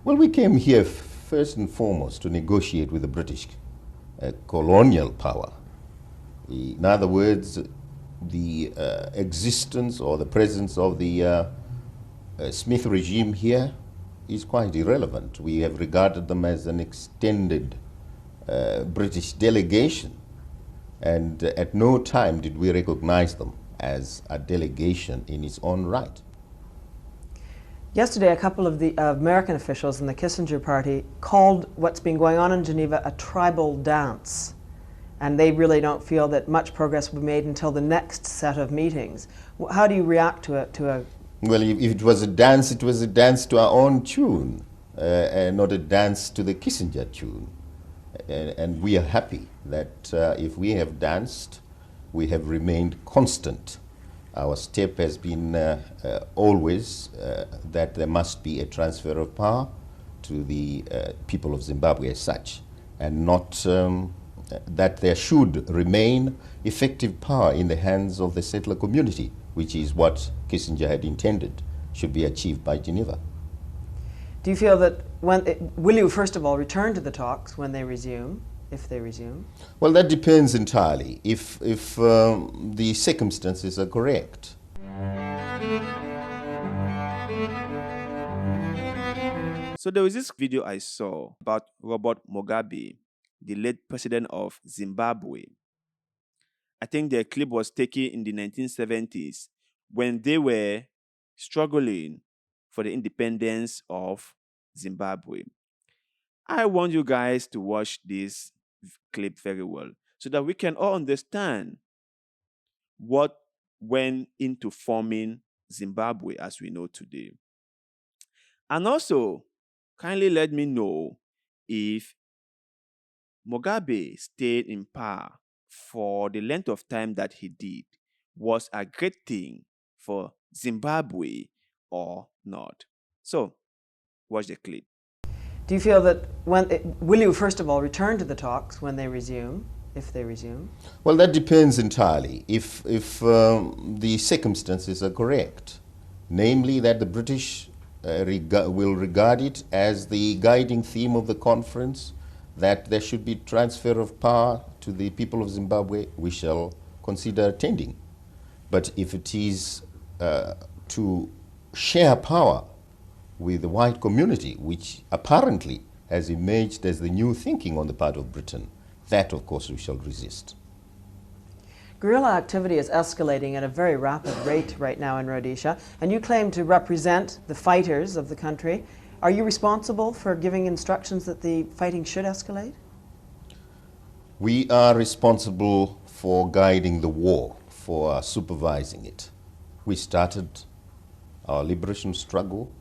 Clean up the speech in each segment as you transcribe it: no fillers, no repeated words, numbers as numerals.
Well, we came here first and foremost to negotiate with the British colonial power. In other words, the existence or the presence of the Smith regime here is quite irrelevant. We have regarded them as an extended British delegation, and at no time did we recognize them as a delegation in its own right. Yesterday, a couple of the American officials in the Kissinger party called what's been going on in Geneva a tribal dance. And they really don't feel that much progress will be made until the next set of meetings. How do you react to a Well, if it was a dance to our own tune, and not a dance to the Kissinger tune. And we are happy that if we have danced, we have remained constant. Our step has been always that there must be a transfer of power to the people of Zimbabwe as such, and not that there should remain effective power in the hands of the settler community, which is what Kissinger had intended should be achieved by Geneva. Do you feel that will you first of all return to the talks when they resume, if they resume? Well, that depends entirely. If the circumstances are correct. So there was this video I saw about Robert Mugabe, the late president of Zimbabwe. I think the clip was taken in the 1970s when they were struggling for the independence of Zimbabwe. I want you guys to watch this clip very well so that we can all understand what went into forming Zimbabwe as we know today. And also, kindly let me know if Mugabe stayed in power for the length of time that he did was a great thing for Zimbabwe or not. So, watch the clip. Do you feel that will you first of all return to the talks when they resume, if they resume? Well, that depends entirely. If the circumstances are correct, namely that the British will regard it as the guiding theme of the conference, that there should be transfer of power to the people of Zimbabwe, we shall consider attending. But if it is to share power with the white community, which apparently has emerged as the new thinking on the part of Britain, that of course we shall resist. Guerrilla activity is escalating at a very rapid rate right now in Rhodesia, and you claim to represent the fighters of the country. Are you responsible for giving instructions that the fighting should escalate? We are responsible for guiding the war, for supervising it. We started our liberation struggle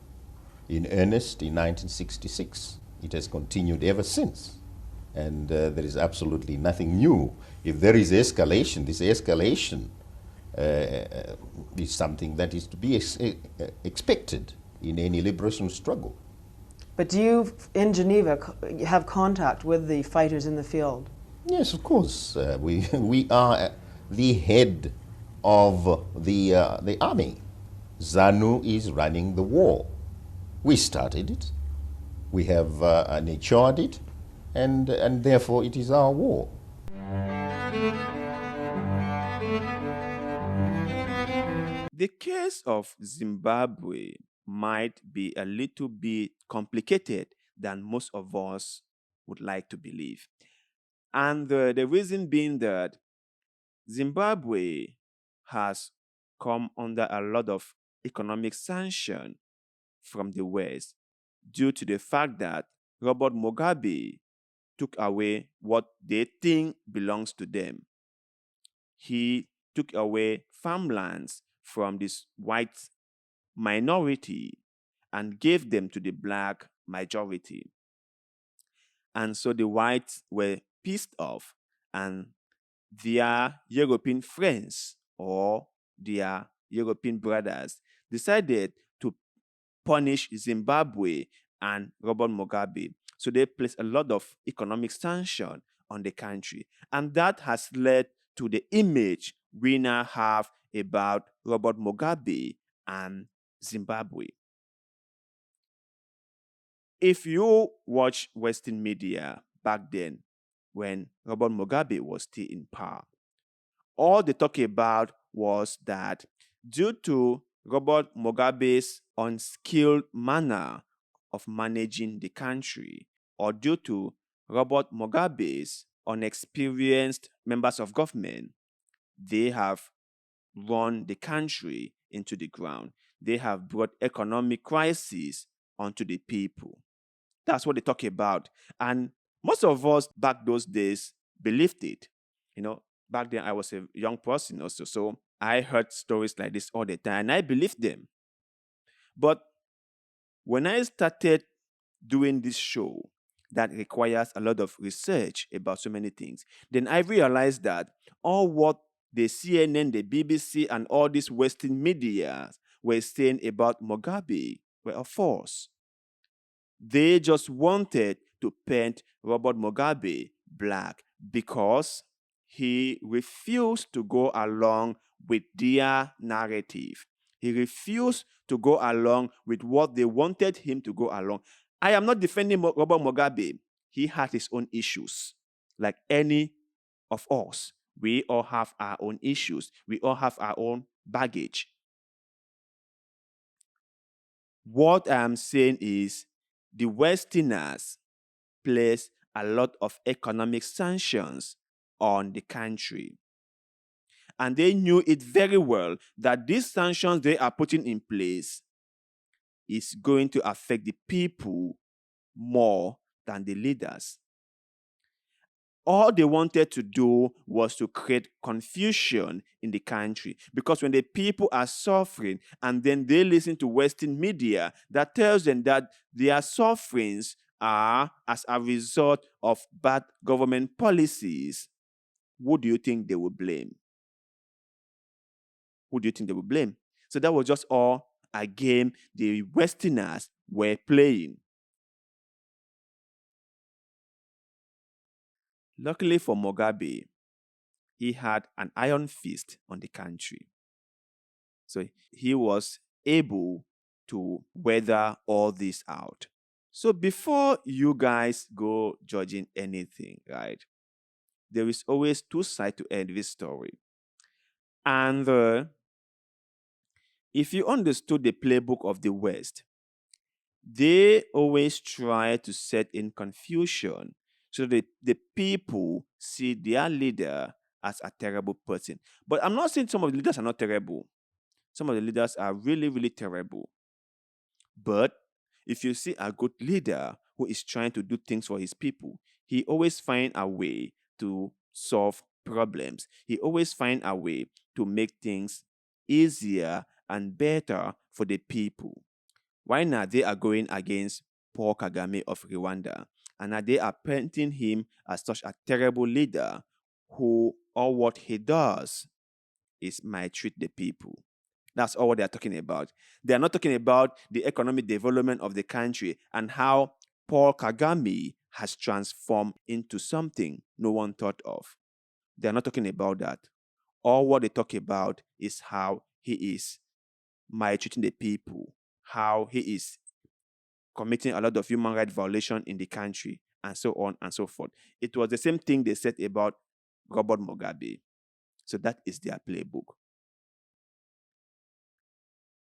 in earnest in 1966. It has continued ever since. And there is absolutely nothing new. If there is escalation, this escalation is something that is to be expected in any liberation struggle. But do you, in Geneva, have contact with the fighters in the field? Yes, of course. We are the head of the army. ZANU is running the war. We started it. We have nurtured it. And therefore it is our war. The case of Zimbabwe might be a little bit complicated than most of us would like to believe. And the reason being that Zimbabwe has come under a lot of economic sanction from the West due to the fact that Robert Mugabe took away what they think belongs to them. He took away farmlands from this white minority and gave them to the black majority. And so the whites were pissed off, and their European friends or their European brothers decided to punish Zimbabwe and Robert Mugabe. So they placed a lot of economic sanction on the country. And that has led to the image we now have about Robert Mugabe and Zimbabwe. If you watch Western media back then, when Robert Mugabe was still in power, all they talk about was that due to Robert Mugabe's unskilled manner of managing the country, or due to Robert Mugabe's unexperienced members of government, they have run the country into the ground. They have brought economic crisis onto the people. That's what they talk about. And most of us back those days believed it. You know, back then I was a young person also. So I heard stories like this all the time and I believed them. But when I started doing this show that requires a lot of research about so many things, then I realized that all what the CNN, the BBC, and all these Western media were saying about Mugabe were a false. They just wanted to paint Robert Mugabe black because he refused to go along with their narrative. He refused to go along with what they wanted him to go along. I am not defending Robert Mugabe. He had his own issues, like any of us. We all have our own issues. We all have our own baggage. What I'm saying is the Westerners place a lot of economic sanctions on the country. And they knew it very well that these sanctions they are putting in place is going to affect the people more than the leaders. All they wanted to do was to create confusion in the country, because when the people are suffering and then they listen to Western media that tells them that their sufferings are as a result of bad government policies, who do you think they will blame? Who do you think they will blame? So that was just all a game the Westerners were playing. Luckily for Mugabe, he had an iron fist on the country. So he was able to weather all this out. So before you guys go judging anything, right, there is always two sides to every story. And if you understood the playbook of the West, they always try to set in confusion so that the people see their leader as a terrible person. But I'm not saying some of the leaders are not terrible. Some of the leaders are really, really terrible. But if you see a good leader who is trying to do things for his people, he always find a way to solve problems. He always find a way to make things easier and better for the people. Why not they are going against Paul Kagame of Rwanda, and now they are painting him as such a terrible leader who all what he does is maltreat the people. That's all what they are talking about. They are not talking about the economic development of the country and how Paul Kagame has transformed into something no one thought of. They are not talking about that. All what they talk about is how he is maltreating the people, how he is committing a lot of human rights violation in the country, and so on and so forth. It was the same thing they said about Robert Mugabe. So that is their playbook.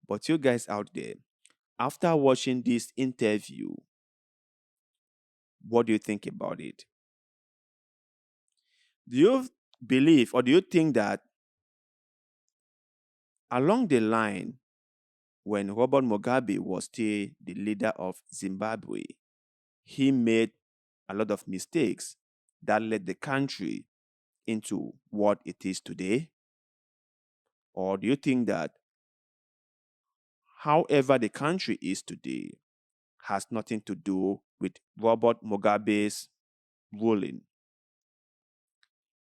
But you guys out there, after watching this interview, what do you think about it? Do you believe or do you think that along the line, when Robert Mugabe was still the leader of Zimbabwe, he made a lot of mistakes that led the country into what it is today? Or do you think that however the country is today has nothing to do with Robert Mugabe's ruling?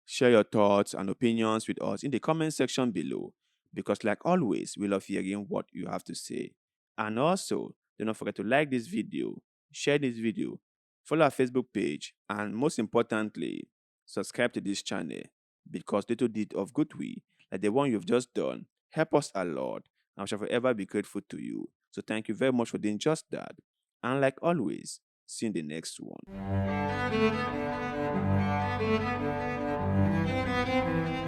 Share your thoughts and opinions with us in the comment section below, because like always, we love hearing what you have to say. And also, do not forget to like this video, share this video, follow our Facebook page, and most importantly, subscribe to this channel, because little deed of goodwill, like the one you've just done, help us a lot, and we shall forever be grateful to you. So thank you very much for doing just that. And like always, see you in the next one.